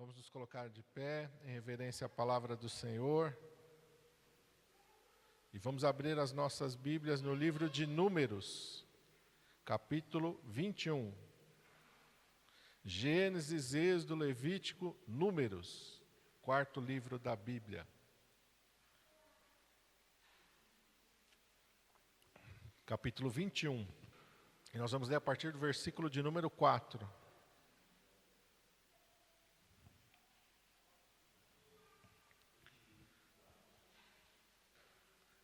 Vamos nos colocar de pé em reverência à palavra do Senhor. E vamos abrir as nossas Bíblias no livro de Números, capítulo 21. Gênesis, Êxodo, Levítico, Números, quarto livro da Bíblia. Capítulo 21. E nós vamos ler a partir do versículo de número 4.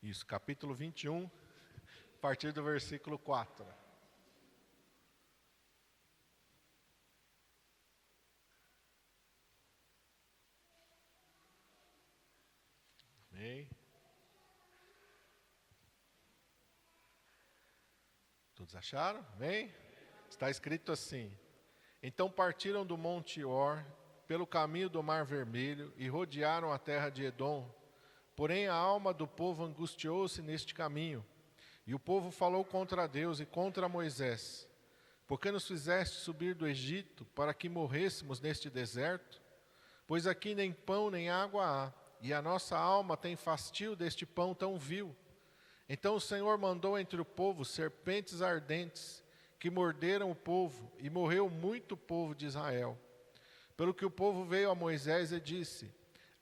Isso, capítulo 21, a partir do versículo 4. Amém. Todos acharam? Amém? Está escrito assim: Então partiram do Monte Or, pelo caminho do Mar Vermelho, e rodearam a terra de Edom. Porém a alma do povo angustiou-se neste caminho, e o povo falou contra Deus e contra Moisés: Por que nos fizeste subir do Egito, para que morrêssemos neste deserto? Pois aqui nem pão nem água há, e a nossa alma tem fastio deste pão tão vil. Então o Senhor mandou entre o povo serpentes ardentes, que morderam o povo, e morreu muito povo de Israel. Pelo que o povo veio a Moisés e disse: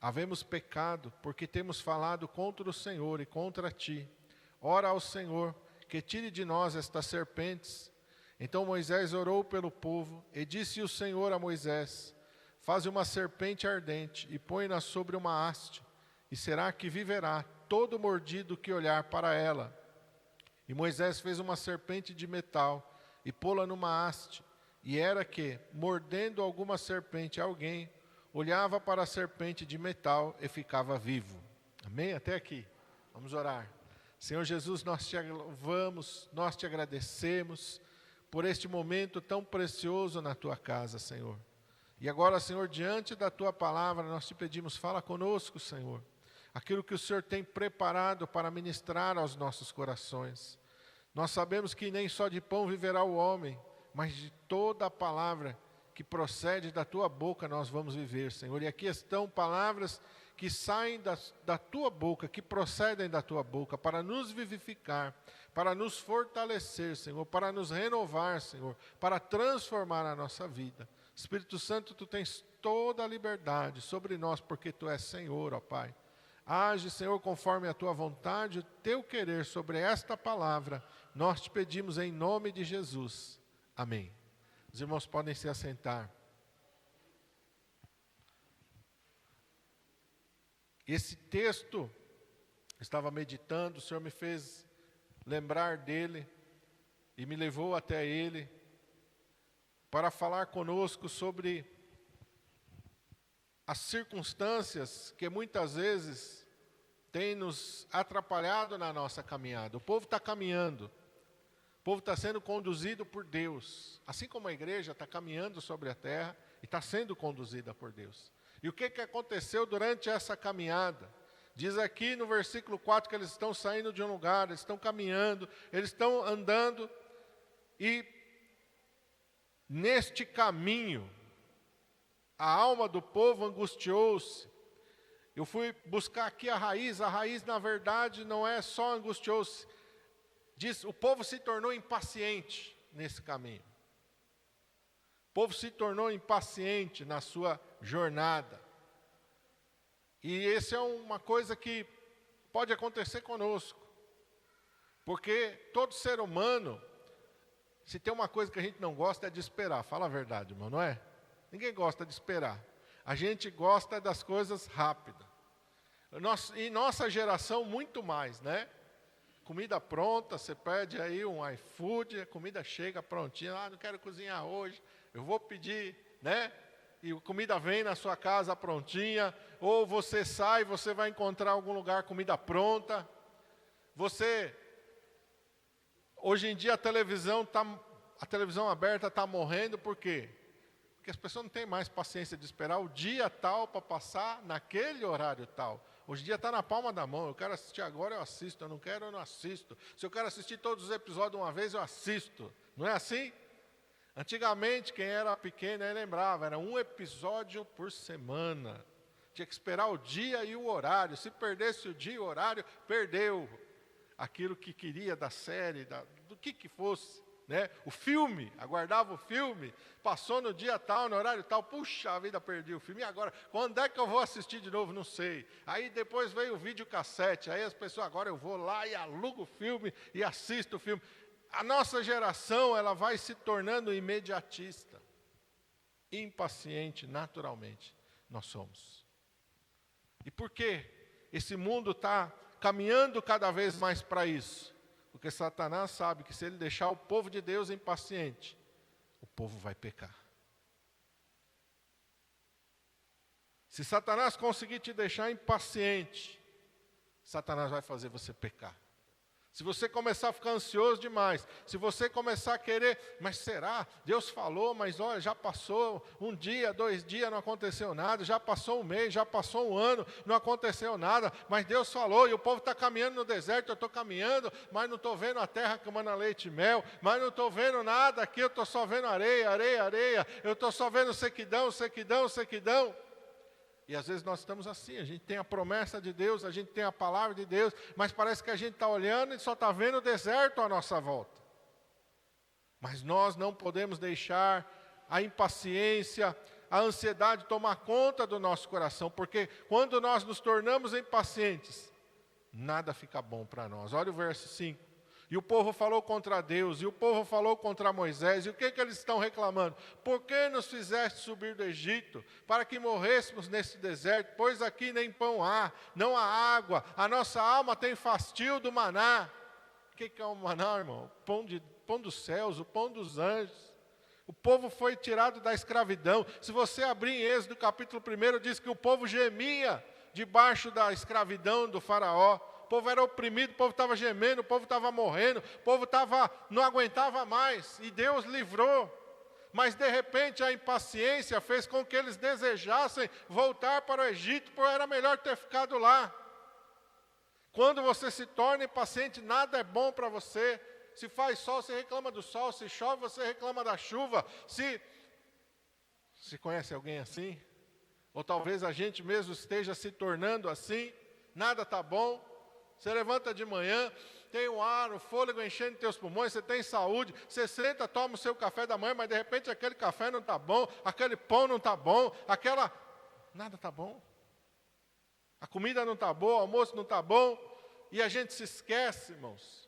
Havemos pecado, porque temos falado contra o Senhor e contra ti. Ora ao Senhor, que tire de nós estas serpentes. Então Moisés orou pelo povo, e disse o Senhor a Moisés: Faze uma serpente ardente, e põe-na sobre uma haste, e será que viverá todo mordido que olhar para ela. E Moisés fez uma serpente de metal, e pô-la numa haste, e era que, mordendo alguma serpente alguém, olhava para a serpente de metal e ficava vivo. Amém? Até aqui. Vamos orar. Senhor Jesus, nós te louvamos, nós te agradecemos por este momento tão precioso na tua casa, Senhor. E agora, Senhor, diante da tua palavra, nós te pedimos, fala conosco, Senhor. Aquilo que o Senhor tem preparado para ministrar aos nossos corações. Nós sabemos que nem só de pão viverá o homem, mas de toda a palavra que procede da tua boca nós vamos viver, Senhor. E aqui estão palavras que saem da tua boca, que procedem da tua boca, para nos vivificar, para nos fortalecer, Senhor, para nos renovar, Senhor, para transformar a nossa vida. Espírito Santo, tu tens toda a liberdade sobre nós, porque tu és Senhor, ó Pai. Age, Senhor, conforme a tua vontade, o teu querer sobre esta palavra, nós te pedimos em nome de Jesus. Amém. Os irmãos podem se assentar. Esse texto, estava meditando, o Senhor me fez lembrar dele e me levou até ele para falar conosco sobre as circunstâncias que muitas vezes têm nos atrapalhado na nossa caminhada. O povo está caminhando. O povo está sendo conduzido por Deus, assim como a igreja está caminhando sobre a terra e está sendo conduzida por Deus. E o que aconteceu durante essa caminhada? Diz aqui no versículo 4 que eles estão saindo de um lugar, eles estão caminhando, eles estão andando e neste caminho a alma do povo angustiou-se. Eu fui buscar aqui a raiz na verdade não é só angustiou-se. Diz, o povo se tornou impaciente nesse caminho. O povo se tornou impaciente na sua jornada. E essa é uma coisa que pode acontecer conosco. Porque todo ser humano, se tem uma coisa que a gente não gosta é de esperar. Fala a verdade, irmão, não é? Ninguém gosta de esperar. A gente gosta das coisas rápidas. E nossa geração muito mais, né? Comida pronta, você pede aí um iFood, a comida chega prontinha, não quero cozinhar hoje, eu vou pedir, né? E a comida vem na sua casa prontinha, ou você sai, você vai encontrar algum lugar comida pronta. Hoje em dia a televisão aberta está morrendo, por quê? Porque as pessoas não têm mais paciência de esperar o dia tal para passar naquele horário tal. Hoje em dia está na palma da mão. Eu quero assistir agora, eu assisto. Eu não quero, eu não assisto. Se eu quero assistir todos os episódios de uma vez, eu assisto. Não é assim? Antigamente, quem era pequeno aí lembrava, era um episódio por semana. Tinha que esperar o dia e o horário. Se perdesse o dia e o horário, perdeu aquilo que queria da série, do que fosse. Né? O filme, aguardava o filme, passou no dia tal, no horário tal, puxa a vida, perdi o filme, e agora, quando é que eu vou assistir de novo? Não sei. Aí depois veio o videocassete, aí as pessoas, agora eu vou lá e alugo o filme e assisto o filme. A nossa geração, ela vai se tornando imediatista, impaciente, naturalmente, nós somos. E por que esse mundo está caminhando cada vez mais para isso? Porque Satanás sabe que se ele deixar o povo de Deus impaciente, o povo vai pecar. Se Satanás conseguir te deixar impaciente, Satanás vai fazer você pecar. Se você começar a ficar ansioso demais, se você começar a querer, mas será? Deus falou, mas olha, já passou um dia, 2 dias, não aconteceu nada, já passou um mês, já passou um ano, não aconteceu nada, mas Deus falou, e o povo está caminhando no deserto, eu estou caminhando, mas não estou vendo a terra que manda leite e mel, mas não estou vendo nada aqui, eu estou só vendo areia, areia, areia, eu estou só vendo sequidão, sequidão, sequidão. E às vezes nós estamos assim, a gente tem a promessa de Deus, a gente tem a palavra de Deus, mas parece que a gente está olhando e só está vendo o deserto à nossa volta. Mas nós não podemos deixar a impaciência, a ansiedade tomar conta do nosso coração, porque quando nós nos tornamos impacientes, nada fica bom para nós. Olha o verso 5. E o povo falou contra Deus, e o povo falou contra Moisés, e o que eles estão reclamando? Por que nos fizeste subir do Egito, para que morrêssemos nesse deserto? Pois aqui nem pão há, não há água, a nossa alma tem fastio do maná. O que é o maná, irmão? Pão dos céus, o pão dos anjos. O povo foi tirado da escravidão. Se você abrir em Êxodo capítulo 1, diz que o povo gemia debaixo da escravidão do faraó. O povo era oprimido, o povo estava gemendo, o povo estava morrendo, o povo não aguentava mais, e Deus livrou. Mas de repente a impaciência fez com que eles desejassem voltar para o Egito, porque era melhor ter ficado lá. Quando você se torna impaciente, nada é bom para você. Se faz sol, você reclama do sol, se chove, você reclama da chuva. Se conhece alguém assim? Ou talvez a gente mesmo esteja se tornando assim, nada está bom. Você levanta de manhã, tem o ar, o fôlego enchendo teus pulmões, você tem saúde, você senta, toma o seu café da manhã, mas de repente aquele café não está bom, aquele pão não está bom, nada está bom. A comida não está boa, o almoço não está bom, e a gente se esquece, irmãos,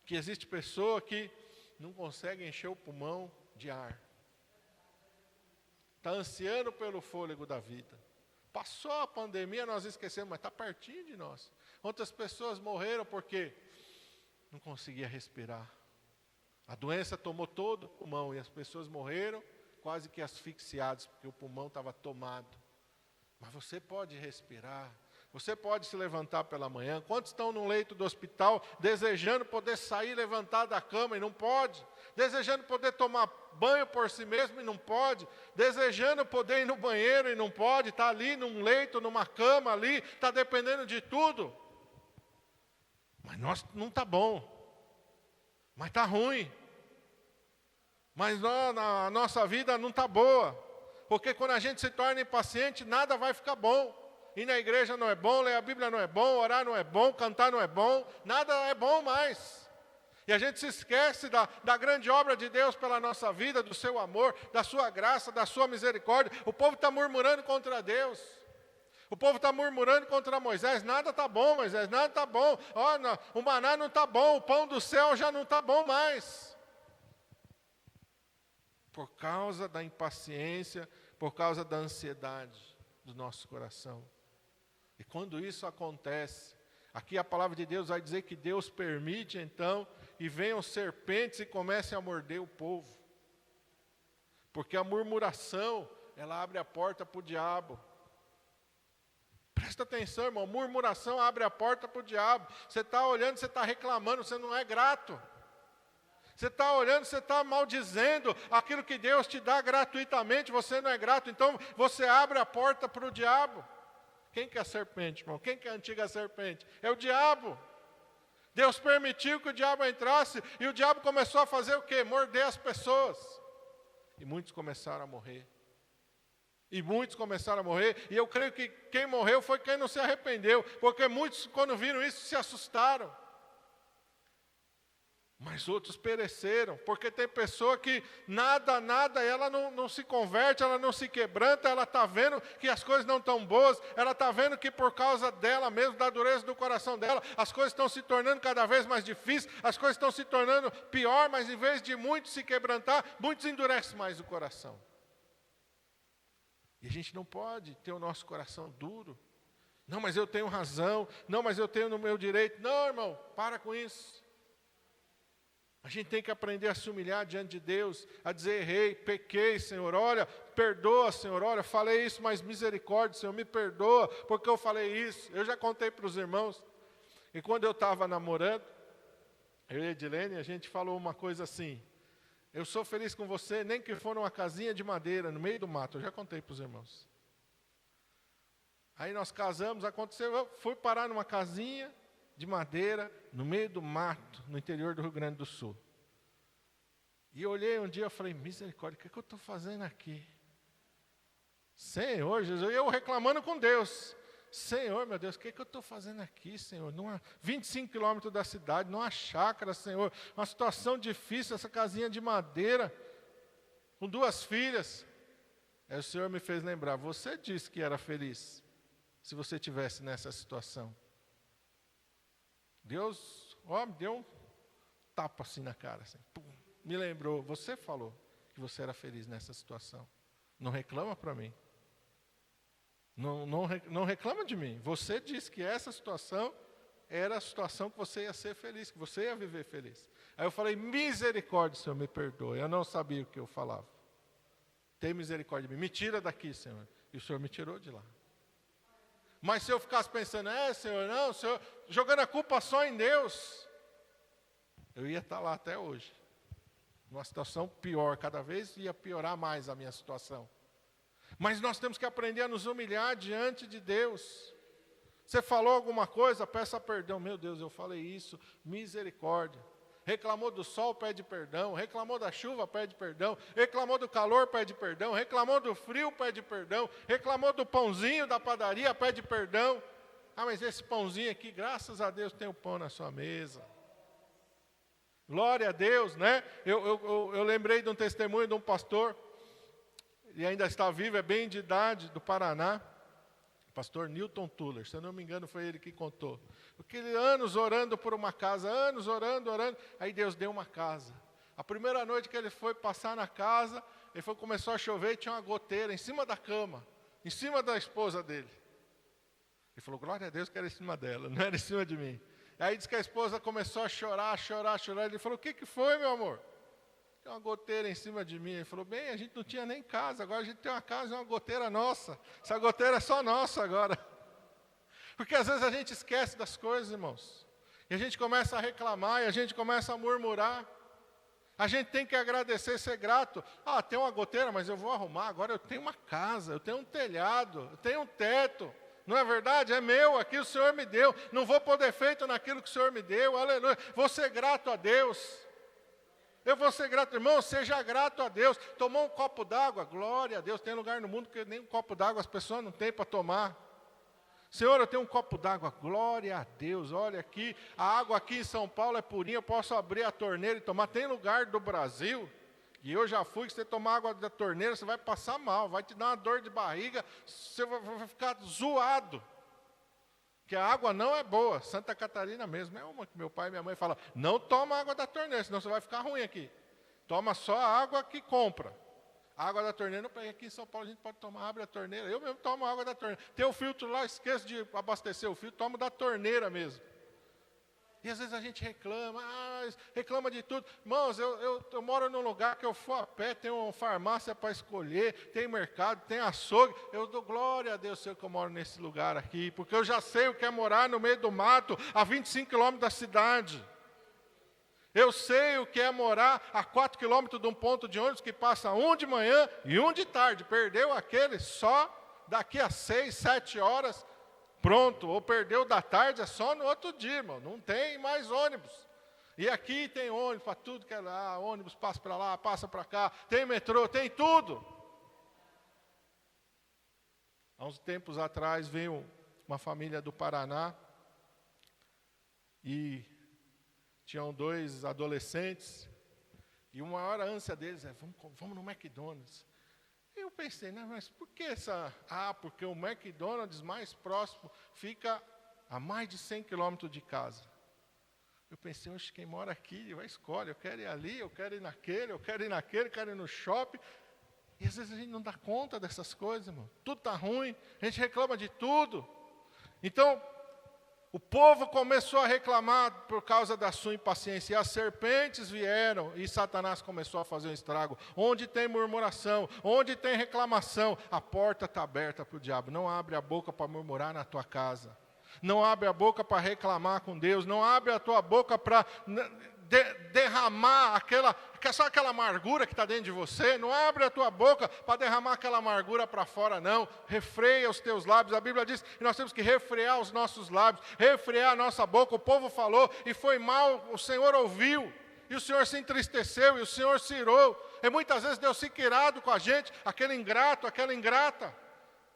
que existe pessoa que não consegue encher o pulmão de ar. Está ansiando pelo fôlego da vida. Passou a pandemia, nós esquecemos, mas está pertinho de nós. Quantas pessoas morreram porque não conseguia respirar? A doença tomou todo o pulmão e as pessoas morreram quase que asfixiadas, porque o pulmão estava tomado. Mas você pode respirar, você pode se levantar pela manhã. Quantos estão no leito do hospital desejando poder sair, levantar da cama e não pode? Desejando poder tomar banho por si mesmo e não pode? Desejando poder ir no banheiro e não pode? Está ali num leito, numa cama ali, está dependendo de tudo. Mas não está bom, mas está ruim, mas a nossa vida não está boa, porque quando a gente se torna impaciente, nada vai ficar bom. Ir na igreja não é bom, ler a Bíblia não é bom, orar não é bom, cantar não é bom, nada é bom mais. E a gente se esquece da grande obra de Deus pela nossa vida, do seu amor, da sua graça, da sua misericórdia. O povo está murmurando contra Deus. O povo está murmurando contra Moisés, nada está bom, Moisés, nada está bom. O maná não está bom, o pão do céu já não está bom mais. Por causa da impaciência, por causa da ansiedade do nosso coração. E quando isso acontece, aqui a palavra de Deus vai dizer que Deus permite então, e venham serpentes e comecem a morder o povo. Porque a murmuração, ela abre a porta para o diabo. Presta atenção, irmão, murmuração abre a porta para o diabo. Você está olhando, você está reclamando, você não é grato. Você está olhando, você está maldizendo aquilo que Deus te dá gratuitamente, você não é grato, então você abre a porta para o diabo. Quem que é a serpente, irmão? Quem que é a antiga serpente? É o diabo. Deus permitiu que o diabo entrasse e o diabo começou a fazer o quê? Morder as pessoas. E muitos começaram a morrer. E muitos começaram a morrer. E eu creio que quem morreu foi quem não se arrependeu. Porque muitos, quando viram isso, se assustaram. Mas outros pereceram, porque tem pessoa que nada, ela não se converte, ela não se quebranta, ela está vendo que as coisas não estão boas, ela está vendo que por causa dela mesmo, da dureza do coração dela, as coisas estão se tornando cada vez mais difíceis, as coisas estão se tornando pior, mas em vez de muitos se quebrantar, muitos endurecem mais o coração. E a gente não pode ter o nosso coração duro. Não, mas eu tenho razão, não, mas eu tenho no meu direito. Não, irmão, para com isso. A gente tem que aprender a se humilhar diante de Deus, a dizer, errei, pequei, Senhor, olha, perdoa, Senhor, olha, falei isso, mas misericórdia, Senhor, me perdoa, porque eu falei isso. Eu já contei para os irmãos, e quando eu estava namorando, eu e a Edilene, a gente falou uma coisa assim, eu sou feliz com você, nem que for numa casinha de madeira, no meio do mato, eu já contei para os irmãos. Aí nós casamos, aconteceu, eu fui parar numa casinha de madeira, no meio do mato, no interior do Rio Grande do Sul. E eu olhei um dia e falei, misericórdia, o que eu estou fazendo aqui? Senhor Jesus, eu reclamando com Deus. Senhor, meu Deus, o que eu estou fazendo aqui, Senhor? 25 quilômetros da cidade, numa chácara, Senhor. Uma situação difícil, essa casinha de madeira, com 2 filhas. Aí o Senhor me fez lembrar, você disse que era feliz, se você estivesse nessa situação. Deus, me deu um tapa assim na cara, assim, pum, me lembrou, você falou que você era feliz nessa situação. Não reclama para mim. Não reclama de mim. Você disse que essa situação era a situação que você ia ser feliz, que você ia viver feliz. Aí eu falei, misericórdia, Senhor, me perdoe. Eu não sabia o que eu falava. Tem misericórdia de mim. Me tira daqui, Senhor. E o Senhor me tirou de lá. Mas se eu ficasse pensando, Senhor, não, Senhor, jogando a culpa só em Deus, eu ia estar lá até hoje. Numa situação pior, cada vez ia piorar mais a minha situação. Mas nós temos que aprender a nos humilhar diante de Deus. Você falou alguma coisa, peça perdão. Meu Deus, eu falei isso, misericórdia. Reclamou do sol, pede perdão. Reclamou da chuva, pede perdão. Reclamou do calor, pede perdão. Reclamou do frio, pede perdão. Reclamou do pãozinho da padaria, pede perdão. Mas esse pãozinho aqui, graças a Deus, tem o pão na sua mesa. Glória a Deus, né? Eu lembrei de um testemunho de um pastor, ele ainda está vivo, é bem de idade, do Paraná. Pastor Newton Tuller, se eu não me engano foi ele que contou. Porque ele anos orando por uma casa, anos orando, aí Deus deu uma casa. A primeira noite que ele foi passar na casa, começou a chover e tinha uma goteira em cima da cama, em cima da esposa dele. Ele falou, glória a Deus que era em cima dela, não era em cima de mim. Aí disse que a esposa começou a chorar. Ele falou, o que foi, meu amor? Tem uma goteira em cima de mim. Ele falou, bem, a gente não tinha nem casa, agora a gente tem uma casa e uma goteira nossa. Essa goteira é só nossa agora. Porque às vezes a gente esquece das coisas, irmãos. E a gente começa a reclamar, e a gente começa a murmurar. A gente tem que agradecer, ser grato. Tem uma goteira, mas eu vou arrumar. Agora eu tenho uma casa, eu tenho um telhado, eu tenho um teto. Não é verdade? É meu, aqui o Senhor me deu. Não vou pôr defeito naquilo que o Senhor me deu. Aleluia. Vou ser grato a Deus. Eu vou ser grato, irmão, seja grato a Deus. Tomou um copo d'água, glória a Deus. Tem lugar no mundo que nem um copo d'água as pessoas não têm para tomar. Senhor, eu tenho um copo d'água, glória a Deus. Olha aqui, a água aqui em São Paulo é purinha, eu posso abrir a torneira e tomar. Tem lugar do Brasil, e eu já fui, que você tomar água da torneira, você vai passar mal, vai te dar uma dor de barriga, você vai ficar zoado. Que a água não é boa. Santa Catarina mesmo é uma que meu pai e minha mãe falam, não toma água da torneira, senão você vai ficar ruim aqui. Toma só a água que compra. A água da torneira, não pega aqui em São Paulo, a gente pode tomar, abre a torneira. Eu mesmo tomo água da torneira. Tem o filtro lá, esqueço de abastecer o filtro, tomo da torneira mesmo. E às vezes a gente reclama de tudo. Irmãos, eu moro num lugar que eu for a pé, tem uma farmácia para escolher, tem mercado, tem açougue. Eu dou glória a Deus, Senhor, que eu moro nesse lugar aqui, porque eu já sei o que é morar no meio do mato, a 25 quilômetros da cidade. Eu sei o que é morar a 4 quilômetros de um ponto de ônibus que passa um de manhã e um de tarde. Perdeu aquele só daqui a 6, 7 horas. pronto, ou perdeu da tarde, é só no outro dia, irmão. Não tem mais ônibus. E aqui tem ônibus para tudo que é lá, ônibus passa para lá, passa para cá, tem metrô, tem tudo. Há uns tempos atrás veio uma família do Paraná e tinham 2 adolescentes e a maior ânsia deles é, vamos no McDonald's. E eu pensei, mas por que essa... porque o McDonald's mais próximo fica a mais de 100 quilômetros de casa. Eu pensei, quem mora aqui vai escolher, eu quero ir ali, eu quero ir naquele, eu quero ir naquele, eu quero ir no shopping. E às vezes a gente não dá conta dessas coisas, irmão. Tudo está ruim, a gente reclama de tudo. Então, o povo começou a reclamar por causa da sua impaciência. E as serpentes vieram e Satanás começou a fazer um estrago. Onde tem murmuração, onde tem reclamação, a porta está aberta para o diabo. Não abre a boca para murmurar na tua casa. Não abre a boca para reclamar com Deus. Não abre a tua boca para derramar só aquela amargura que está dentro de você. Não abre a tua boca para derramar aquela amargura para fora, não. Refreia os teus lábios. A Bíblia diz que nós temos que refrear os nossos lábios, refrear a nossa boca. O povo falou e foi mal, o Senhor ouviu. E o Senhor se entristeceu, e o Senhor se irou. E muitas vezes Deus fica irado com a gente, aquele ingrato, aquela ingrata.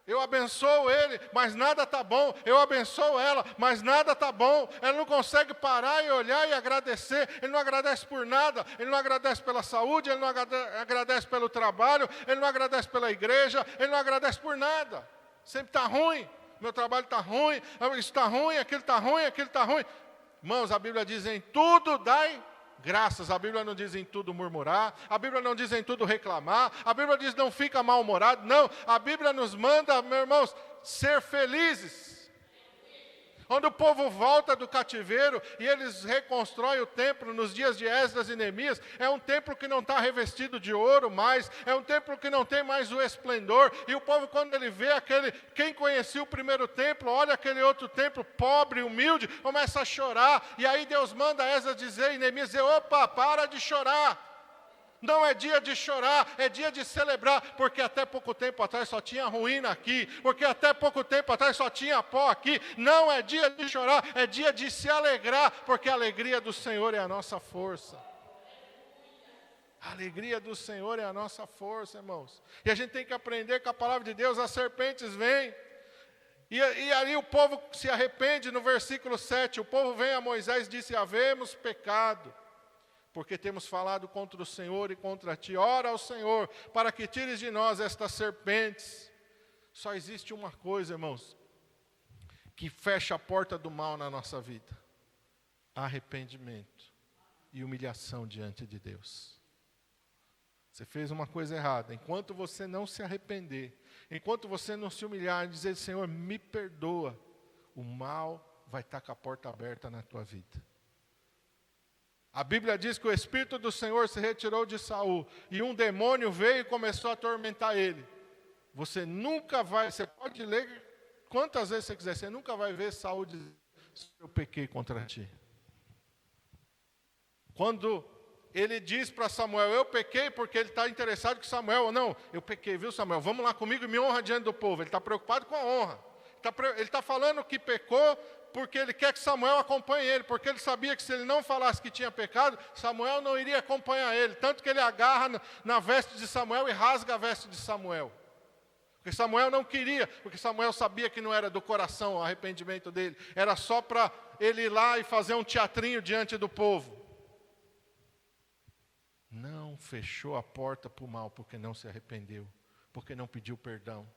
Eu abençoo ele, mas nada está bom. Eu abençoo ela, mas nada está bom. Ela não consegue parar e olhar e agradecer. Ele não agradece por nada. Ele não agradece pela saúde, ele não agradece pelo trabalho, ele não agradece pela igreja, ele não agradece por nada. Sempre está ruim. Meu trabalho está ruim, isso está ruim, aquilo está ruim, aquilo está ruim. Irmãos, a Bíblia diz: em tudo dai graças. A Bíblia não diz em tudo murmurar, a Bíblia não diz em tudo reclamar, a Bíblia diz não fica mal-humorado, não. A Bíblia nos manda, meus irmãos, ser felizes. Quando o povo volta do cativeiro e eles reconstroem o templo nos dias de Esdras e Neemias, é um templo que não está revestido de ouro mais, é um templo que não tem mais o esplendor, e o povo, quando ele vê quem conhecia o primeiro templo, olha aquele outro templo pobre, humilde, começa a chorar, e aí Deus manda Esdras dizer e Neemias dizer: opa, para de chorar. Não é dia de chorar, é dia de celebrar, porque até pouco tempo atrás só tinha ruína aqui, porque até pouco tempo atrás só tinha pó aqui. Não é dia de chorar, é dia de se alegrar, porque a alegria do Senhor é a nossa força. A alegria do Senhor é a nossa força, irmãos. E a gente tem que aprender com a palavra de Deus. As serpentes vêm, e ali o povo se arrepende. No versículo 7, o povo vem a Moisés e disse: havemos pecado, porque temos falado contra o Senhor e contra ti. Ora ao Senhor, para que tires de nós estas serpentes. Só existe uma coisa, irmãos, que fecha a porta do mal na nossa vida: arrependimento e humilhação diante de Deus. Você fez uma coisa errada. Enquanto você não se arrepender, enquanto você não se humilhar e dizer: Senhor, me perdoa, o mal vai estar com a porta aberta na tua vida. A Bíblia diz que o Espírito do Senhor se retirou de Saul e um demônio veio e começou a atormentar ele. Você nunca vai, você pode ler quantas vezes você quiser, você nunca vai ver Saul dizer: eu pequei contra ti. Quando ele diz para Samuel: eu pequei, porque ele está interessado que Samuel, não, eu pequei, viu, Samuel, vamos lá comigo e me honra diante do povo. Ele está preocupado com a honra. Ele está falando que pecou porque ele quer que Samuel acompanhe ele, porque ele sabia que se ele não falasse que tinha pecado, Samuel não iria acompanhar ele, tanto que ele agarra na veste de Samuel e rasga a veste de Samuel, porque Samuel não queria, porque Samuel sabia que não era do coração o arrependimento dele, era só para ele ir lá e fazer um teatrinho diante do povo. Não fechou a porta para o mal, porque não se arrependeu, porque não pediu perdão.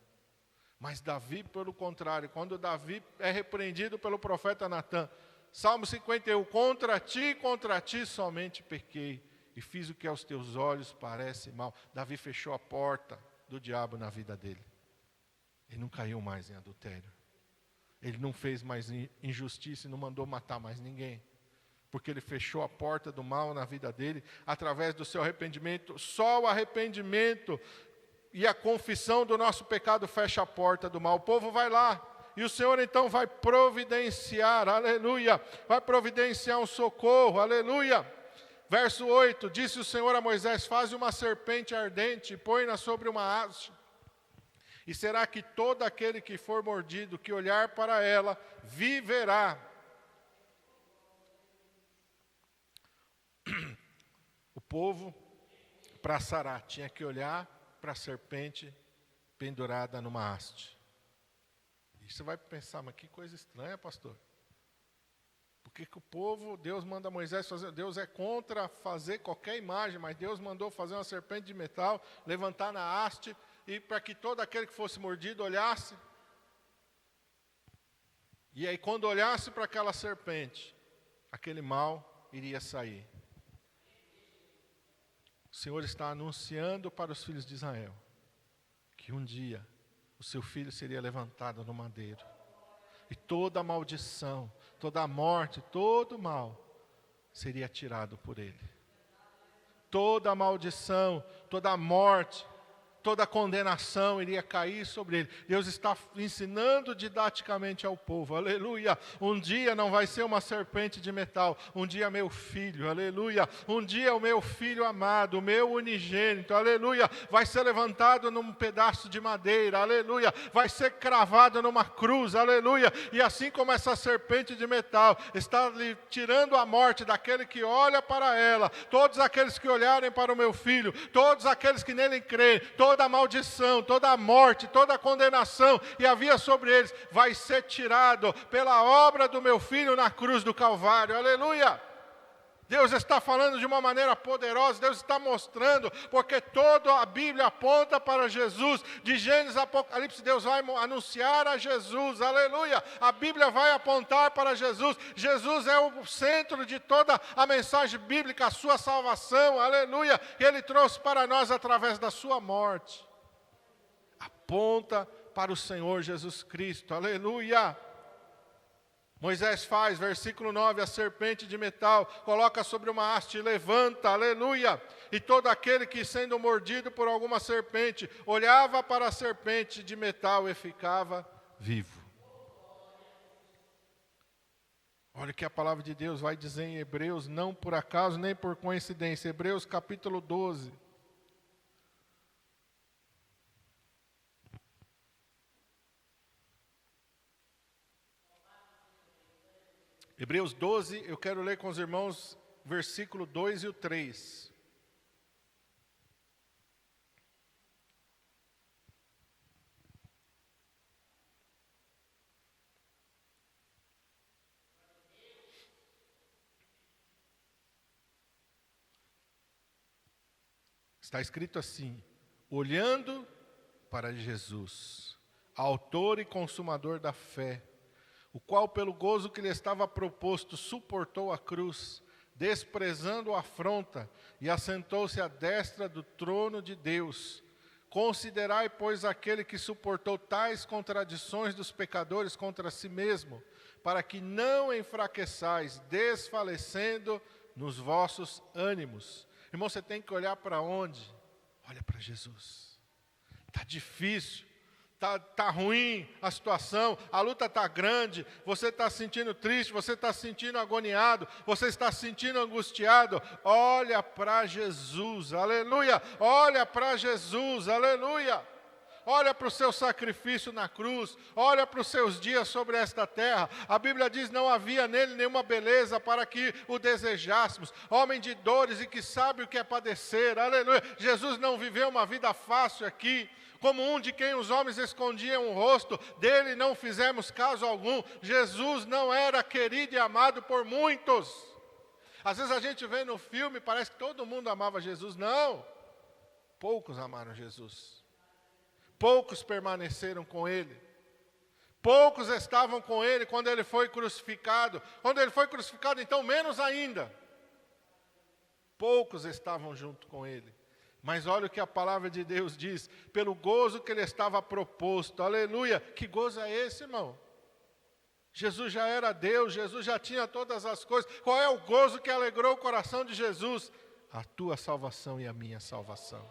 Mas Davi, pelo contrário, quando Davi é repreendido pelo profeta Natã, Salmo 51, contra ti somente pequei, e fiz o que aos teus olhos parece mal. Davi fechou a porta do diabo na vida dele. Ele não caiu mais em adultério. Ele não fez mais injustiça e não mandou matar mais ninguém. Porque ele fechou a porta do mal na vida dele, através do seu arrependimento. Só o arrependimento e a confissão do nosso pecado fecha a porta do mal. O povo vai lá, e o Senhor então vai providenciar, aleluia, vai providenciar um socorro, aleluia. Verso 8, disse o Senhor a Moisés: faze uma serpente ardente, e põe-na sobre uma haste, E será que todo aquele que for mordido, que olhar para ela, viverá. O povo, para sarar, tinha que olhar para a serpente pendurada numa haste. E você vai pensar, mas que coisa estranha, pastor. Por que o povo, Deus manda Moisés fazer, Deus é contra fazer qualquer imagem, mas Deus mandou fazer uma serpente de metal, levantar na haste, e para que todo aquele que fosse mordido olhasse. E aí quando olhasse para aquela serpente, aquele mal iria sair. O Senhor está anunciando para os filhos de Israel que um dia o seu filho seria levantado no madeiro. E toda a maldição, toda a morte, todo o mal seria tirado por ele. Toda a maldição, toda a morte, toda a condenação iria cair sobre ele. Deus está ensinando didaticamente ao povo, aleluia. Um dia não vai ser uma serpente de metal, um dia meu filho, aleluia. Um dia o meu filho amado, o meu unigênito, aleluia, vai ser levantado num pedaço de madeira, aleluia. Vai ser cravado numa cruz, aleluia. E assim como essa serpente de metal está lhe tirando a morte daquele que olha para ela, todos aqueles que olharem para o meu filho, todos aqueles que nele creem, toda a maldição, toda a morte, toda a condenação que havia sobre eles, vai ser tirado pela obra do meu filho na cruz do Calvário, aleluia. Deus está falando de uma maneira poderosa, Deus está mostrando, porque toda a Bíblia aponta para Jesus, de Gênesis a Apocalipse, Deus vai anunciar a Jesus, aleluia. A Bíblia vai apontar para Jesus, Jesus é o centro de toda a mensagem bíblica, a sua salvação, aleluia, que Ele trouxe para nós através da sua morte. Aponta para o Senhor Jesus Cristo, aleluia. Moisés faz, versículo 9, a serpente de metal, coloca sobre uma haste e levanta, aleluia. E todo aquele que sendo mordido por alguma serpente, olhava para a serpente de metal e ficava vivo. Olha o que a palavra de Deus vai dizer em Hebreus, não por acaso nem por coincidência. Hebreus capítulo 12. Hebreus 12, eu quero ler com os irmãos, versículo 2 e o 3. Está escrito assim: olhando para Jesus, autor e consumador da fé, o qual pelo gozo que lhe estava proposto suportou a cruz, desprezando a afronta, e assentou-se à destra do trono de Deus. Considerai, pois, aquele que suportou tais contradições dos pecadores contra si mesmo, para que não enfraqueçais, desfalecendo nos vossos ânimos. Irmão, você tem que olhar para onde? Olha para Jesus. Está difícil. Está ruim a situação, a luta está grande, você está se sentindo triste, você está se sentindo agoniado, você está se sentindo angustiado. Olha para Jesus, aleluia, olha para Jesus, aleluia. Olha para o seu sacrifício na cruz, olha para os seus dias sobre esta terra. A Bíblia diz, não havia nele nenhuma beleza para que o desejássemos. Homem de dores e que sabe o que é padecer, aleluia. Jesus não viveu uma vida fácil aqui. Como um de quem os homens escondiam o rosto, dele não fizemos caso algum. Jesus não era querido e amado por muitos. Às vezes a gente vê no filme, parece que todo mundo amava Jesus. Não, poucos amaram Jesus. Poucos permaneceram com ele. Poucos estavam com ele quando ele foi crucificado. Quando ele foi crucificado, então menos ainda. Poucos estavam junto com ele. Mas olha o que a palavra de Deus diz, pelo gozo que ele estava proposto, aleluia. Que gozo é esse, irmão? Jesus já era Deus, Jesus já tinha todas as coisas. Qual é o gozo que alegrou o coração de Jesus? A tua salvação e a minha salvação.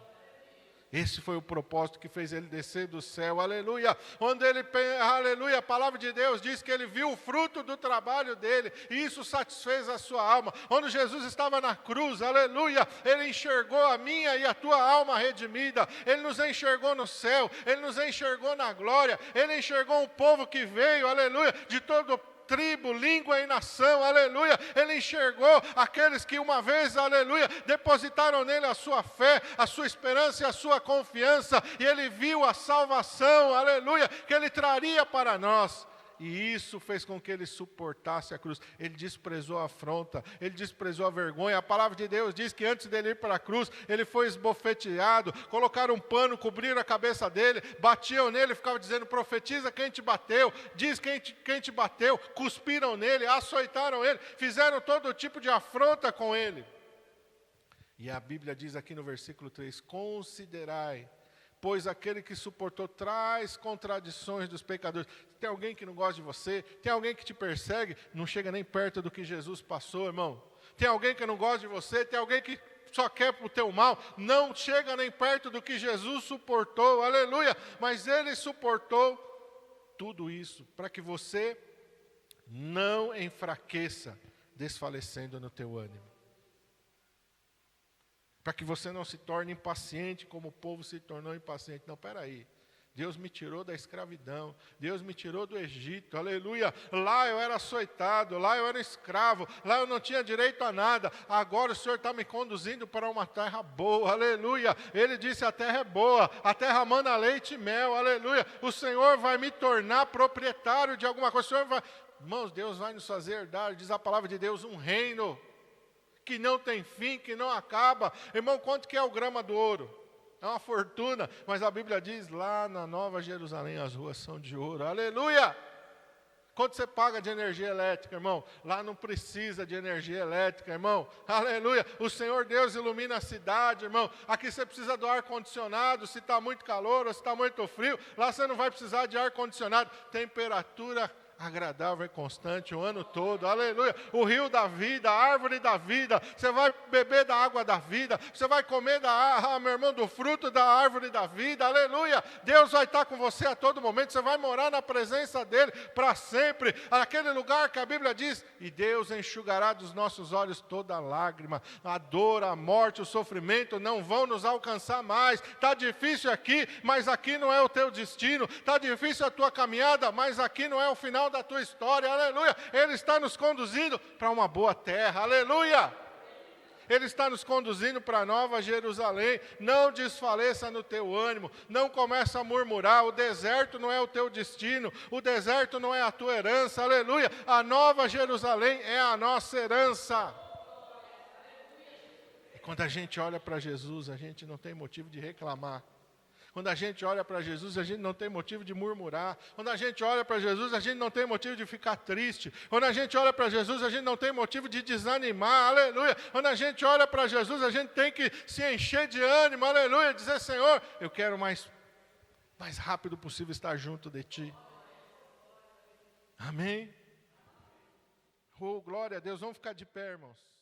Esse foi o propósito que fez ele descer do céu, aleluia. Onde ele, aleluia, a palavra de Deus diz que ele viu o fruto do trabalho dele, e isso satisfez a sua alma. Quando Jesus estava na cruz, aleluia, ele enxergou a minha e a tua alma redimida, ele nos enxergou no céu, ele nos enxergou na glória, ele enxergou um povo que veio, aleluia, de todo tribo, língua e nação, aleluia. Ele enxergou aqueles que uma vez, aleluia, depositaram nele a sua fé, a sua esperança e a sua confiança, e ele viu a salvação, aleluia, que ele traria para nós. E isso fez com que ele suportasse a cruz. Ele desprezou a afronta, ele desprezou a vergonha. A palavra de Deus diz que antes dele ir para a cruz, ele foi esbofeteado, colocaram um pano, cobriram a cabeça dele, batiam nele, ficavam dizendo: profetiza quem te bateu, diz quem te bateu, cuspiram nele, açoitaram ele, fizeram todo tipo de afronta com ele. E a Bíblia diz aqui no versículo 3, considerai, pois aquele que suportou traz contradições dos pecadores. Tem alguém que não gosta de você, tem alguém que te persegue, não chega nem perto do que Jesus passou, irmão. Tem alguém que não gosta de você, tem alguém que só quer para o teu mal, não chega nem perto do que Jesus suportou, aleluia. Mas ele suportou tudo isso, para que você não enfraqueça, desfalecendo no teu ânimo. Para que você não se torne impaciente como o povo se tornou impaciente. Não, peraí. Deus me tirou da escravidão, Deus me tirou do Egito, aleluia. Lá eu era açoitado, lá eu era escravo, lá eu não tinha direito a nada. Agora o Senhor está me conduzindo para uma terra boa, aleluia. Ele disse: a terra é boa, a terra manda leite e mel, aleluia. O Senhor vai me tornar proprietário de alguma coisa. O Senhor vai, irmãos, Deus vai nos fazer herdar, diz a palavra de Deus, um reino que não tem fim, que não acaba. Irmão, quanto que é o grama do ouro? É uma fortuna, mas a Bíblia diz, lá na Nova Jerusalém as ruas são de ouro, aleluia. Quanto você paga de energia elétrica, irmão? Lá não precisa de energia elétrica, irmão, aleluia. O Senhor Deus ilumina a cidade, irmão. Aqui você precisa do ar-condicionado, se está muito calor ou se está muito frio, lá você não vai precisar de ar-condicionado. Temperatura agradável e constante o ano todo, aleluia. O rio da vida, a árvore da vida, você vai beber da água da vida, você vai comer meu irmão, do fruto da árvore da vida, aleluia. Deus vai estar com você a todo momento, você vai morar na presença dele para sempre, naquele lugar que a Bíblia diz, e Deus enxugará dos nossos olhos toda lágrima, a dor, a morte, o sofrimento não vão nos alcançar mais. Está difícil aqui, mas aqui não é o teu destino, está difícil a tua caminhada, mas aqui não é o final da tua história, aleluia. Ele está nos conduzindo para uma boa terra, aleluia. Ele está nos conduzindo para Nova Jerusalém. Não desfaleça no teu ânimo, não comece a murmurar. O deserto não é o teu destino, o deserto não é a tua herança, aleluia. A Nova Jerusalém é a nossa herança. E quando a gente olha para Jesus, a gente não tem motivo de reclamar. Quando a gente olha para Jesus, a gente não tem motivo de murmurar. Quando a gente olha para Jesus, a gente não tem motivo de ficar triste. Quando a gente olha para Jesus, a gente não tem motivo de desanimar, aleluia. Quando a gente olha para Jesus, a gente tem que se encher de ânimo, aleluia. Dizer: Senhor, eu quero mais rápido possível estar junto de Ti. Amém? Oh, glória a Deus. Vamos ficar de pé, irmãos.